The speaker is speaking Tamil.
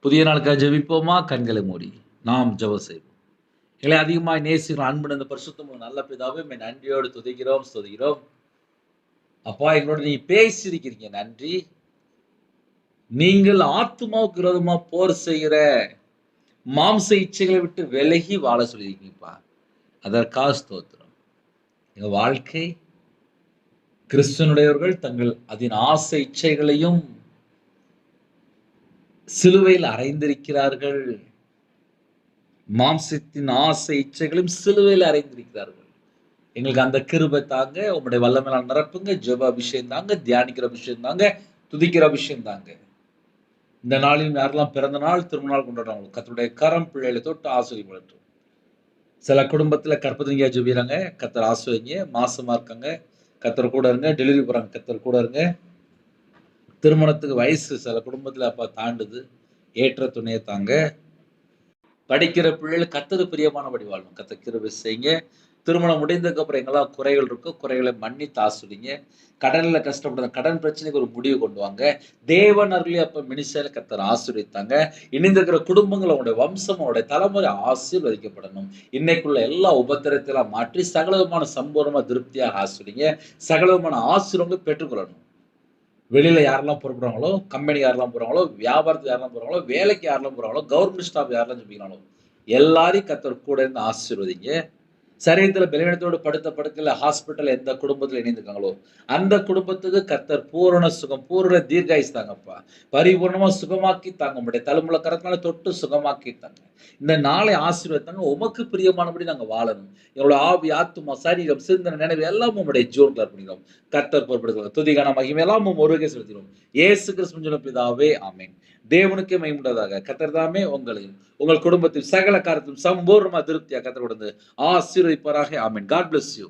புதிய நாளுக்காக ஜெபிப்போமா? கண்களை மூடி நாம் ஜெபம் செய்வோம். எங்களை அதிகமாய் நேசிக்கிற அன்பு இந்த பரிசுத்தமுள்ள நல்ல பிதாவே, உம்மை நன்றியோடு துதிக்கிறோம், ஸ்துதிக்கிறோம். அப்பா, எங்களோட நீங்க பேசியிருக்கிறீங்க, நன்றி. நீங்கள் ஆத்துமாவுக்கு விரோதமா போர் செய்கிற மாம்ச இச்சைகளை விட்டு விலகி வாழ சொல்லியிருக்கீங்கப்பா. அதற்காக ஸ்தோத்திரம். எங்க வாழ்க்கை கிறிஸ்துவனுடையவர்கள் தங்கள் அதன் ஆசை இச்சைகளையும் சிலுவையில் அறைந்திருக்கிறார்கள். மாம்சத்தின் ஆசை இச்சைகளையும் சிலுவையில் அறைந்திருக்கிறார்கள். எங்களுக்கு அந்த கிருபை தாங்க, உங்களுடைய வல்லமையால் நிரப்புங்க. ஜெப அபிஷேகம் தாங்க, தியானிக்கிற அபிஷேகம் தாங்க, துதிக்கிற அபிஷேகம் தாங்க. இந்த நாளில் யாரெல்லாம் பிறந்த நாள், திருமண நாள் கொண்டாடுறாங்களோ கர்த்தருடைய கரம் பிள்ளைகளை தொட்டு ஆசீர்வதிக்கட்டும். சில குடும்பத்துல கர்ப்பத்திரியா ஜெபிக்கிறாங்க, கர்த்தர் ஆசீர்வதிங்க. மாசமா இருக்காங்க, கர்த்தர் கூட இருங்க. டெலிவரி போறாங்க, கர்த்தர் கூட இருங்க. திருமணத்துக்கு வயசு சில குடும்பத்துல அப்பா தாண்டுது, ஏற்ற துணையை தாங்க. படிக்கிற பிள்ளைகள் கர்த்தருக்கு பிரியமானபடி வாழணும். கர்த்தர் கிருபை செய்யுங்க. திருமணம் முடிந்ததுக்கு அப்புறம் எங்கெல்லாம் குறைகள் இருக்கோ குறைகளை மன்னித்து ஆசீர்வதிங்க. கடன்ல கஷ்டப்படுற கடன் பிரச்சனைக்கு ஒரு முடிவு கொண்டு வாங்க. தேவன் அருளி அப்ப மினிஸ்டர்ல கர்த்தர் ஆசீர்வதித்தாங்க. இணைந்திருக்கிற குடும்பங்கள் அவங்களுடைய வம்சம் அவருடைய தலைமுறை ஆசீர்வதிக்கப்படணும். இன்னைக்குள்ள எல்லா உபத்திரத்தையும் மாற்றி சகலவிதமான சம்பூர்ணமா திருப்தியாக ஆசீர்வதிங்க. சகலவிதமான ஆசீர்வாதங்களை பெற்றுக்கொள்ளணும். வெளியில யாரெல்லாம் புறப்படுறாங்களோ, கம்பெனி யாரெல்லாம் போறாங்களோ, வியாபாரத்துக்கு யாரெல்லாம் போறாங்களோ, வேலைக்கு யாரெல்லாம் போறாங்களோ, கவர்மெண்ட் ஸ்டாஃப் யாரெல்லாம் ஜெபிக்கிறாங்களோ, எல்லாரையும் கர்த்தர் கூட இருந்து ஆசீர்வதிங்க. சரீரத்துல பலவீனத்தோடு படுத்த படுக்கையில ஹாஸ்பிட்டல் எந்த குடும்பத்துல இணைந்திருக்காங்களோ, அந்த குடும்பத்துக்கு கர்த்தர் பூரண சுகம், பூரண தீர்காயுசு தாங்கப்பா. பரிபூர்ணமா சுகமாக்கி தாங்க. உங்களுடைய தலைமுறை கரத்தினால தொட்டு சுகமாக்கி தாங்க. இந்த நாளை ஆசீர்வதித்தாங்க. உமக்கு பிரியமானபடி நாங்க வாழணும். எங்களோட ஆவி, ஆத்துமா, சரீரம், சிந்தனை, நினைவு எல்லாம் உங்களுடைய ஜீவன்ல அர்ப்பணிக்கிறோம். கர்த்தர் பொறுப்படுத்துகிறோம். துதிகான மகிமை எல்லாம் ஒருவருக்கே செலுத்தினோம். இயேசு கிறிஸ்துவின் பிதாவே, ஆமென். தேவனுக்கே மகிமை உண்டாதாக. கர்த்தர் தாமே உங்களையும் உங்கள் குடும்பத்தில் சகல காரியத்திலும் சம்பூர்ணமா திருப்தியா கர்த்தர் கொடுத்து ஆசீர்வதிப்பாராக. ஆமென். God bless you.